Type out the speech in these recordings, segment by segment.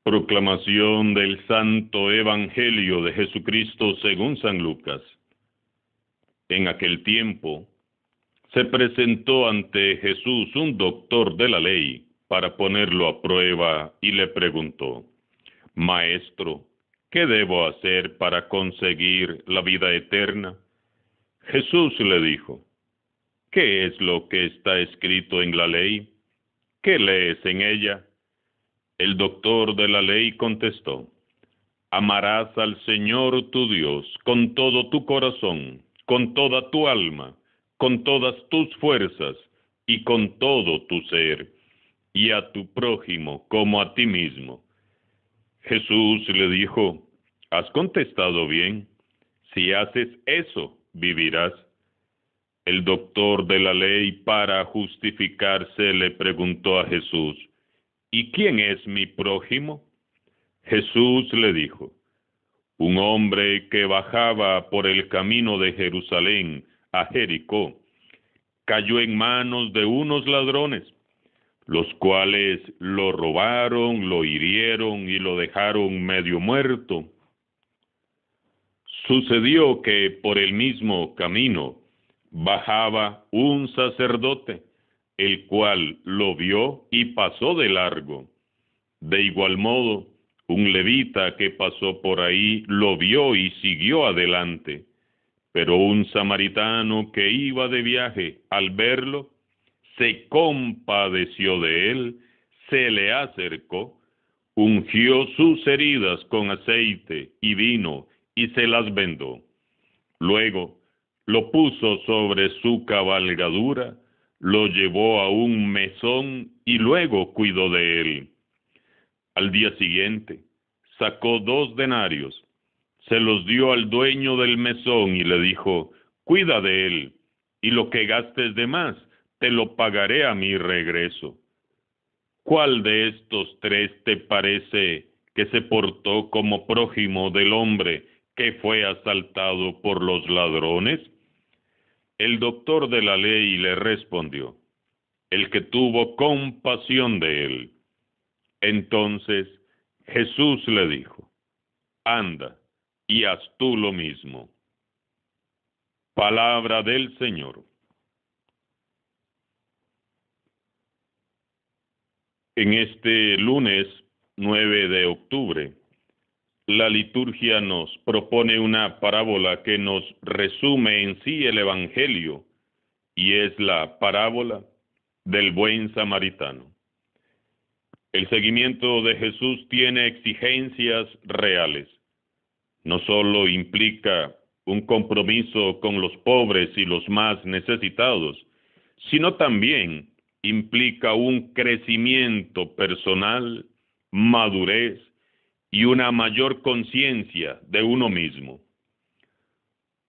Proclamación del Santo Evangelio de Jesucristo según San Lucas. En aquel tiempo se presentó ante Jesús un doctor de la ley para ponerlo a prueba y le preguntó: Maestro, ¿qué debo hacer para conseguir la vida eterna? Jesús le dijo: ¿Qué es lo que está escrito en la ley? ¿Qué lees en ella? El doctor de la ley contestó: Amarás al Señor tu Dios con todo tu corazón, con toda tu alma, con todas tus fuerzas y con todo tu ser, y a tu prójimo como a ti mismo. Jesús le dijo: Has contestado bien. Si haces eso, vivirás. El doctor de la ley, para justificarse, le preguntó a Jesús: ¿Y quién es mi prójimo? Jesús le dijo: Un hombre que bajaba por el camino de Jerusalén a Jericó cayó en manos de unos ladrones, los cuales lo robaron, lo hirieron y lo dejaron medio muerto. Sucedió que por el mismo camino bajaba un sacerdote, el cual lo vio y pasó de largo. De igual modo, un levita que pasó por ahí lo vio y siguió adelante. Pero un samaritano que iba de viaje, al verlo, se compadeció de él, se le acercó, ungió sus heridas con aceite y vino y se las vendó. Luego lo puso sobre su cabalgadura, lo llevó a un mesón y luego cuidó de él. Al día siguiente sacó 2 denarios, se los dio al dueño del mesón y le dijo: Cuida de él, y lo que gastes de más te lo pagaré a mi regreso. ¿Cuál de estos 3 te parece que se portó como prójimo del hombre que fue asaltado por los ladrones? El doctor de la ley le respondió: El que tuvo compasión de él. Entonces Jesús le dijo: Anda y haz tú lo mismo. Palabra del Señor. En este lunes 9 de octubre, la liturgia nos propone una parábola que nos resume en sí el Evangelio, y es la parábola del buen samaritano. El seguimiento de Jesús tiene exigencias reales. No solo implica un compromiso con los pobres y los más necesitados, sino también implica un crecimiento personal, madurez y una mayor conciencia de uno mismo.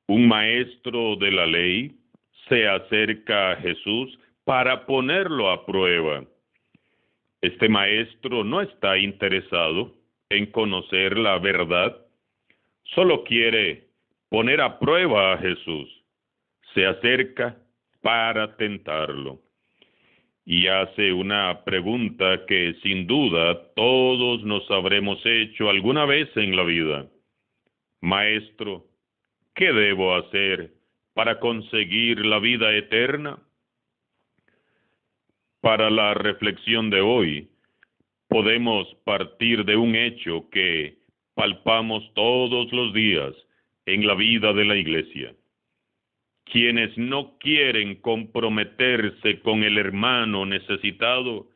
Un maestro de la ley se acerca a Jesús para ponerlo a prueba. Este maestro no está interesado en conocer la verdad, solo quiere poner a prueba a Jesús. Se acerca para tentarlo y hace una pregunta que sin duda todos nos habremos hecho alguna vez en la vida. Maestro, ¿qué debo hacer para conseguir la vida eterna? Para la reflexión de hoy, podemos partir de un hecho que palpamos todos los días en la vida de la Iglesia. Quienes no quieren comprometerse con el hermano necesitado,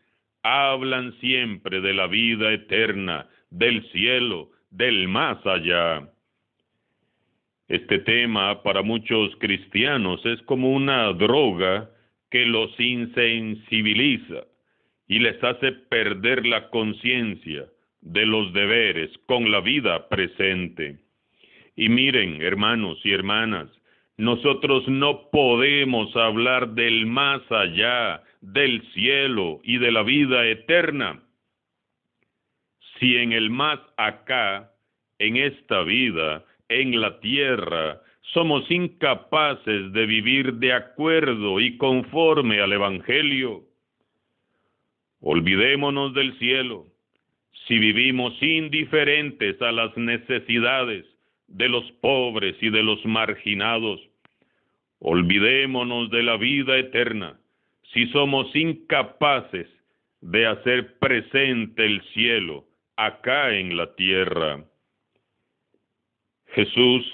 hablan siempre de la vida eterna, del cielo, del más allá. Este tema para muchos cristianos es como una droga que los insensibiliza y les hace perder la conciencia de los deberes con la vida presente. Y miren, hermanos y hermanas, nosotros no podemos hablar del más allá, del cielo y de la vida eterna, si en el más acá, en esta vida, en la tierra, somos incapaces de vivir de acuerdo y conforme al Evangelio. Olvidémonos del cielo. si vivimos indiferentes a las necesidades de los pobres y de los marginados, olvidémonos de la vida eterna si somos incapaces de hacer presente el cielo acá en la tierra. Jesús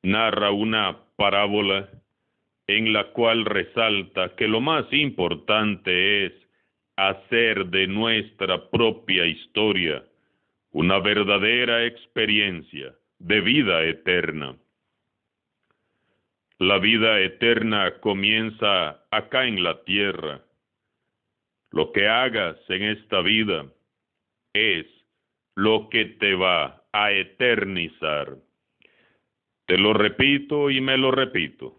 narra una parábola en la cual resalta que lo más importante es hacer de nuestra propia historia una verdadera experiencia de vida eterna. La vida eterna comienza acá en la tierra. Lo que hagas en esta vida es lo que te va a eternizar. Te lo repito y me lo repito.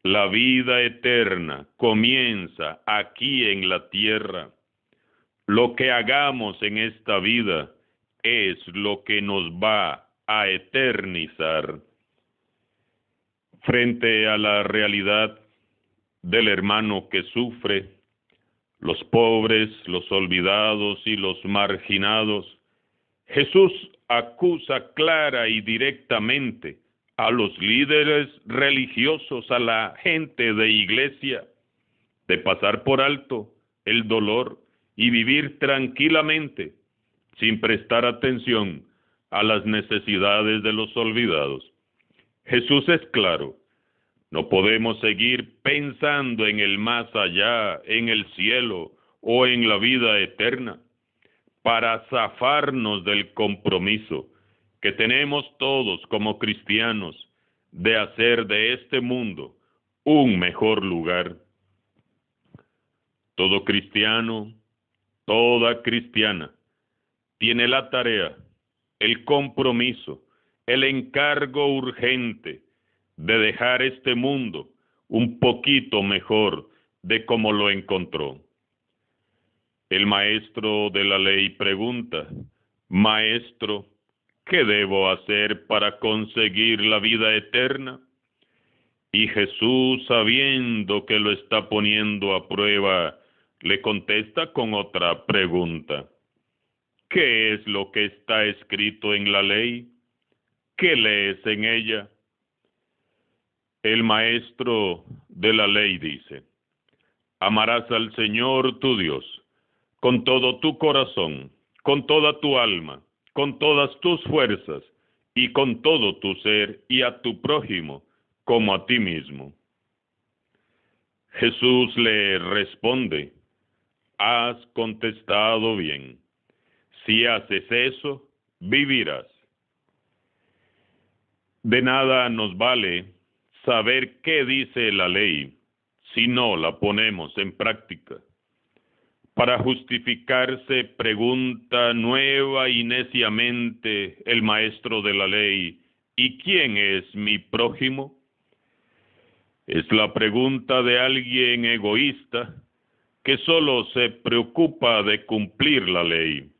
La vida eterna comienza aquí en la tierra. Lo que hagamos en esta vida es lo que nos va a eternizar. Frente a la realidad del hermano que sufre, los pobres, los olvidados y los marginados, Jesús acusa clara y directamente a los líderes religiosos, a la gente de iglesia, de pasar por alto el dolor y vivir tranquilamente, sin prestar atención a las necesidades de los olvidados. Jesús es claro, no podemos seguir pensando en el más allá, en el cielo o en la vida eterna, para zafarnos del compromiso que tenemos todos como cristianos de hacer de este mundo un mejor lugar. Todo cristiano, toda cristiana, tiene la tarea, el compromiso, el encargo urgente de dejar este mundo un poquito mejor de como lo encontró. El maestro de la ley pregunta: Maestro, ¿qué debo hacer para conseguir la vida eterna? Y Jesús, sabiendo que lo está poniendo a prueba, le contesta con otra pregunta: ¿qué es lo que está escrito en la ley? ¿Qué lees en ella? El maestro de la ley dice: amarás al Señor tu Dios con todo tu corazón, con toda tu alma, con todas tus fuerzas y con todo tu ser, y a tu prójimo como a ti mismo. Jesús le responde: has contestado bien. Si haces eso, vivirás. De nada nos vale saber qué dice la ley si no la ponemos en práctica. Para justificarse, pregunta nueva y neciamente el maestro de la ley: ¿y quién es mi prójimo? Es la pregunta de alguien egoísta que solo se preocupa de cumplir la ley.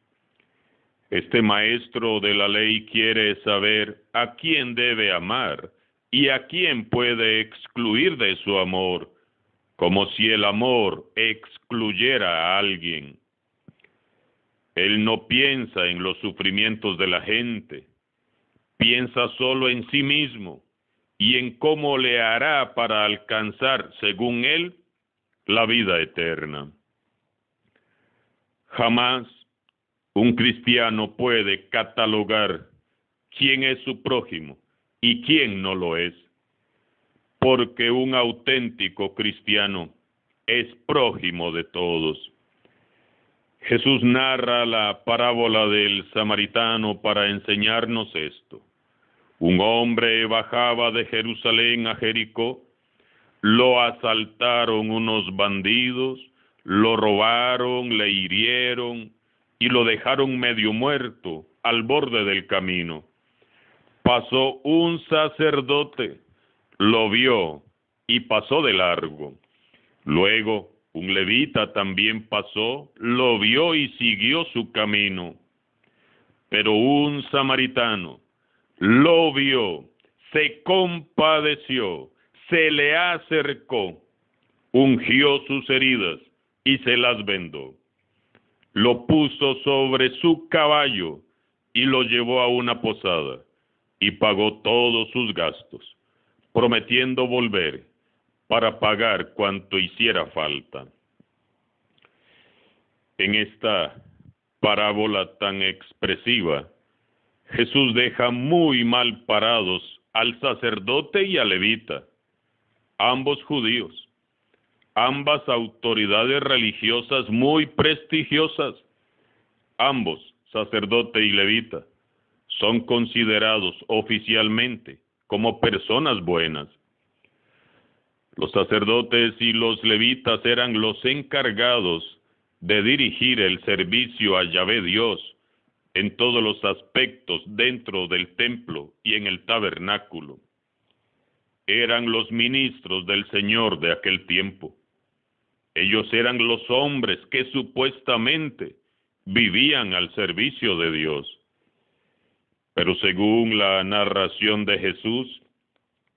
Este maestro de la ley quiere saber a quién debe amar y a quién puede excluir de su amor, como si el amor excluyera a alguien. Él no piensa en los sufrimientos de la gente, piensa solo en sí mismo y en cómo le hará para alcanzar, según él, la vida eterna. Jamás un cristiano puede catalogar quién es su prójimo y quién no lo es, porque un auténtico cristiano es prójimo de todos. Jesús narra la parábola del samaritano para enseñarnos esto. Un hombre bajaba de Jerusalén a Jericó, lo asaltaron unos bandidos, lo robaron, le hirieron y lo dejaron medio muerto al borde del camino. Pasó un sacerdote, lo vio y pasó de largo. Luego un levita también pasó, lo vio y siguió su camino. Pero un samaritano lo vio, se compadeció, se le acercó, ungió sus heridas y se las vendó. lo puso sobre su caballo y lo llevó a una posada y pagó todos sus gastos, prometiendo volver para pagar cuanto hiciera falta. En esta parábola tan expresiva, Jesús deja muy mal parados al sacerdote y al levita, ambos judíos, ambas autoridades religiosas muy prestigiosas. Ambos, sacerdote y levita, son considerados oficialmente como personas buenas. Los sacerdotes y los levitas eran los encargados de dirigir el servicio a Yahvé Dios en todos los aspectos dentro del templo y en el tabernáculo. Eran los ministros del Señor de aquel tiempo. Ellos eran los hombres que supuestamente vivían al servicio de Dios. Pero según la narración de Jesús,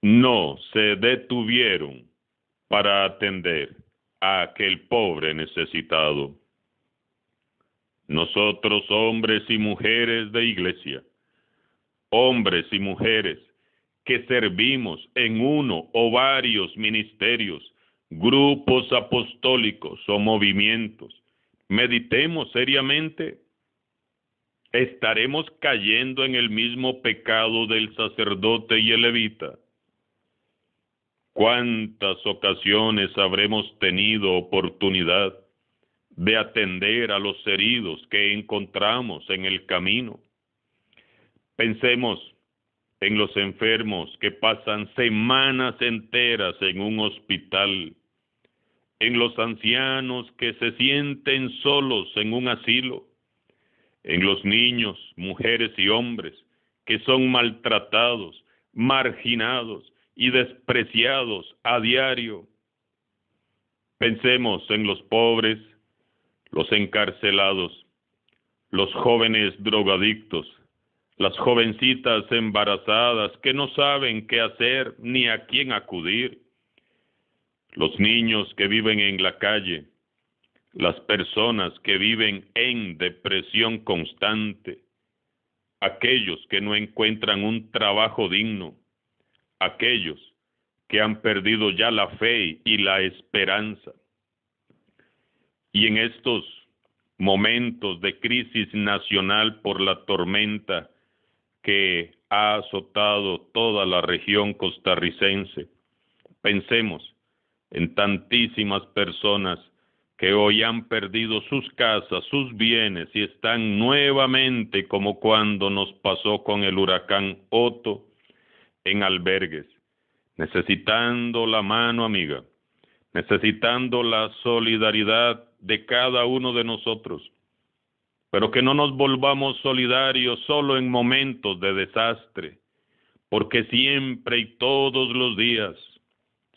no se detuvieron para atender a aquel pobre necesitado. Nosotros, hombres y mujeres de iglesia, hombres y mujeres que servimos en uno o varios ministerios, grupos apostólicos o movimientos, meditemos seriamente. ¿Estaremos cayendo en el mismo pecado del sacerdote y el levita? ¿Cuántas ocasiones habremos tenido oportunidad de atender a los heridos que encontramos en el camino? Pensemos en los enfermos que pasan semanas enteras en un hospital, en los ancianos que se sienten solos en un asilo, en los niños, mujeres y hombres que son maltratados, marginados y despreciados a diario. Pensemos en los pobres, los encarcelados, los jóvenes drogadictos, las jovencitas embarazadas que no saben qué hacer ni a quién acudir, los niños que viven en la calle, las personas que viven en depresión constante, aquellos que no encuentran un trabajo digno, aquellos que han perdido ya la fe y la esperanza. Y en estos momentos de crisis nacional por la tormenta que ha azotado toda la región costarricense, pensemos en tantísimas personas que hoy han perdido sus casas, sus bienes y están nuevamente, como cuando nos pasó con el huracán Otto, en albergues, necesitando la mano amiga, necesitando la solidaridad de cada uno de nosotros, pero que no nos volvamos solidarios solo en momentos de desastre, porque siempre y todos los días,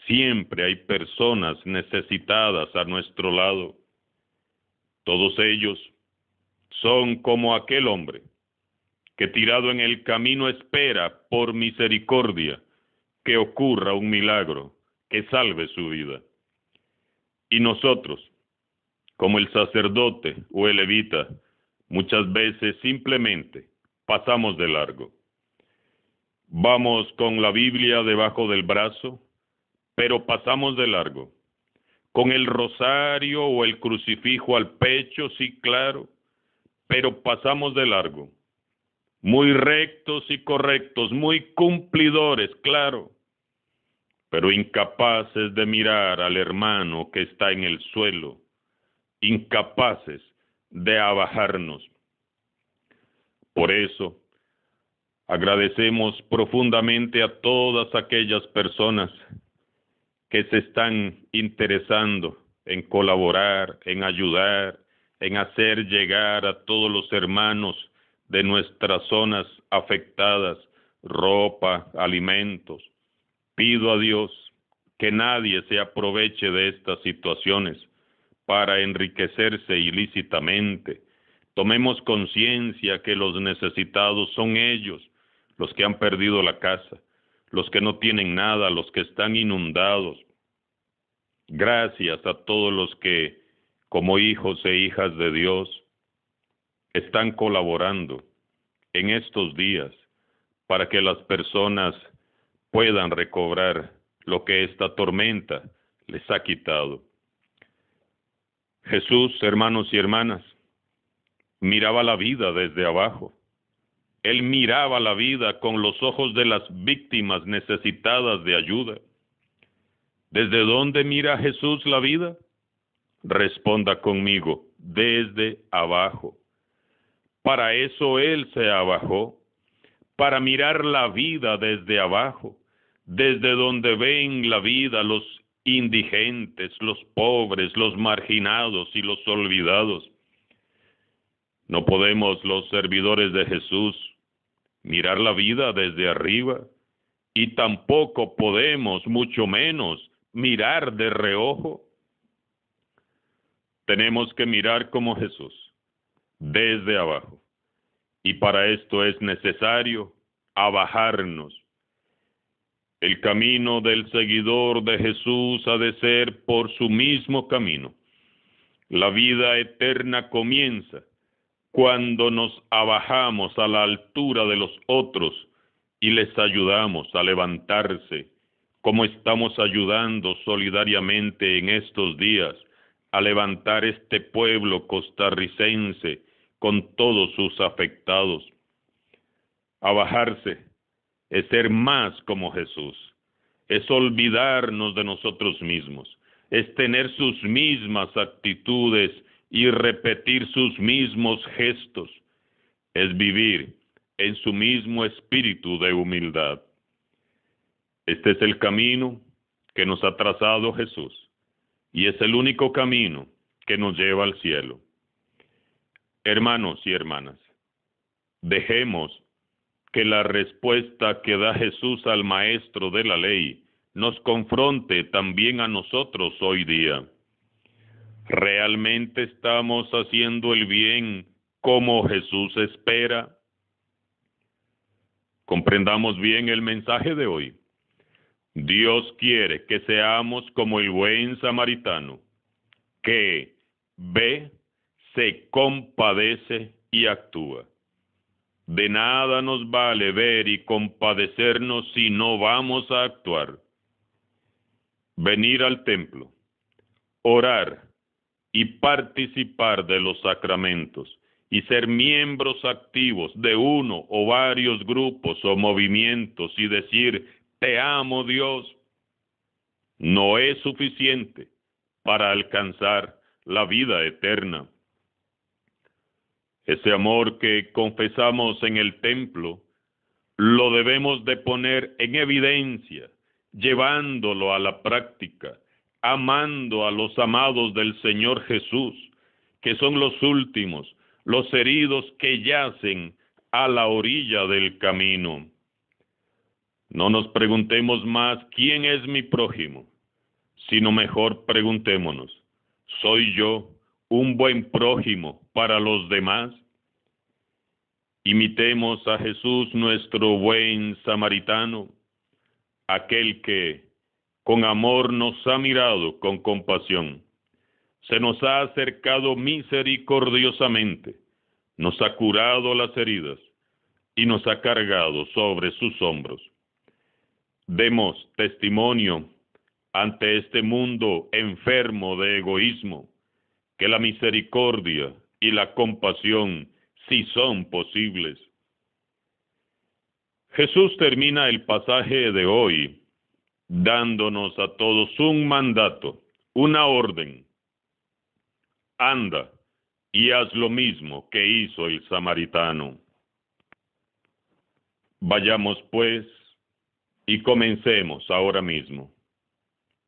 siempre hay personas necesitadas a nuestro lado. Todos ellos son como aquel hombre que tirado en el camino espera por misericordia que ocurra un milagro que salve su vida. Y nosotros, como el sacerdote o el levita, muchas veces simplemente pasamos de largo. Vamos con la Biblia debajo del brazo, pero pasamos de largo. Con el rosario o el crucifijo al pecho, sí, claro, pero pasamos de largo. Muy rectos y correctos, muy cumplidores, claro, pero incapaces de mirar al hermano que está en el suelo, incapaces de abajarnos. Por eso, agradecemos profundamente a todas aquellas personas que se están interesando en colaborar, en ayudar, en hacer llegar a todos los hermanos de nuestras zonas afectadas ropa, alimentos. Pido a Dios que nadie se aproveche de estas situaciones para enriquecerse ilícitamente. Tomemos conciencia que los necesitados son ellos, los que han perdido la casa, los que no tienen nada, los que están inundados. Gracias a todos los que, como hijos e hijas de Dios, están colaborando en estos días para que las personas puedan recobrar lo que esta tormenta les ha quitado. Jesús, hermanos y hermanas, miraba la vida desde abajo. Él miraba la vida con los ojos de las víctimas necesitadas de ayuda. ¿Desde dónde mira Jesús la vida? Responda conmigo, desde abajo. Para eso Él se abajó, para mirar la vida desde abajo, desde donde ven la vida los indigentes, los pobres, los marginados y los olvidados. No podemos los servidores de Jesús mirar la vida desde arriba y tampoco podemos, mucho menos, mirar de reojo. Tenemos que mirar como Jesús, desde abajo. Y para esto es necesario abajarnos. El camino del seguidor de Jesús ha de ser por su mismo camino. La vida eterna comienza cuando nos abajamos a la altura de los otros y les ayudamos a levantarse, como estamos ayudando solidariamente en estos días a levantar este pueblo costarricense con todos sus afectados. Abajarse es ser más como Jesús, es olvidarnos de nosotros mismos, es tener sus mismas actitudes y repetir sus mismos gestos, es vivir en su mismo espíritu de humildad. Este es el camino que nos ha trazado Jesús y es el único camino que nos lleva al cielo. Hermanos y hermanas, dejemos que la respuesta que da Jesús al maestro de la ley nos confronte también a nosotros hoy día. ¿Realmente estamos haciendo el bien como Jesús espera? Comprendamos bien el mensaje de hoy. Dios quiere que seamos como el buen samaritano, que ve, se compadece y actúa. De nada nos vale ver y compadecernos si no vamos a actuar. Venir al templo, orar y participar de los sacramentos y ser miembros activos de uno o varios grupos o movimientos y decir, te amo Dios, no es suficiente para alcanzar la vida eterna. Ese amor que confesamos en el templo, lo debemos de poner en evidencia, llevándolo a la práctica, amando a los amados del Señor Jesús, que son los últimos, los heridos que yacen a la orilla del camino. No nos preguntemos más quién es mi prójimo, sino mejor preguntémonos, ¿soy yo un buen prójimo para los demás? Imitemos a Jesús, nuestro buen samaritano, aquel que con amor nos ha mirado con compasión, se nos ha acercado misericordiosamente, nos ha curado las heridas y nos ha cargado sobre sus hombros. Demos testimonio ante este mundo enfermo de egoísmo, que la misericordia y la compasión sí son posibles. Jesús termina el pasaje de hoy dándonos a todos un mandato, una orden. Anda y haz lo mismo que hizo el samaritano. Vayamos pues y comencemos ahora mismo.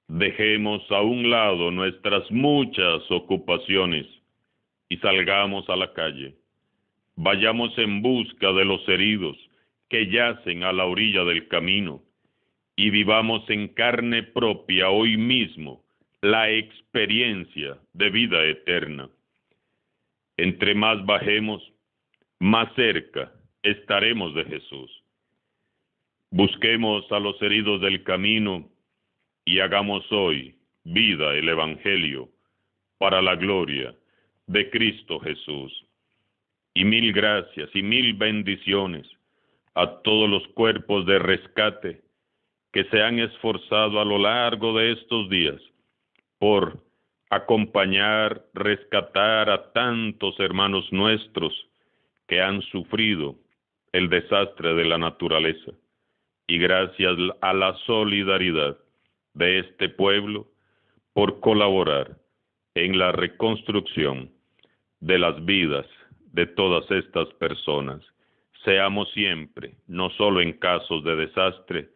Dejemos a un lado nuestras muchas ocupaciones y salgamos a la calle. Vayamos en busca de los heridos que yacen a la orilla del camino y vivamos en carne propia hoy mismo la experiencia de vida eterna. Entre más bajemos, más cerca estaremos de Jesús. Busquemos a los heridos del camino y hagamos hoy vida el Evangelio para la gloria de Cristo Jesús. Y mil gracias y mil bendiciones a todos los cuerpos de rescate que se han esforzado a lo largo de estos días por acompañar, rescatar a tantos hermanos nuestros que han sufrido el desastre de la naturaleza. Y gracias a la solidaridad de este pueblo por colaborar en la reconstrucción de las vidas de todas estas personas. Seamos siempre, no solo en casos de desastre,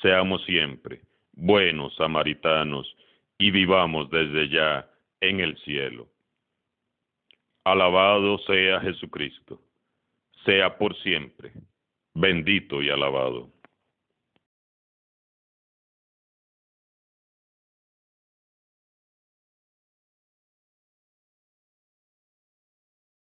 seamos siempre buenos samaritanos y vivamos desde ya en el cielo. Alabado sea Jesucristo, sea por siempre, bendito y alabado.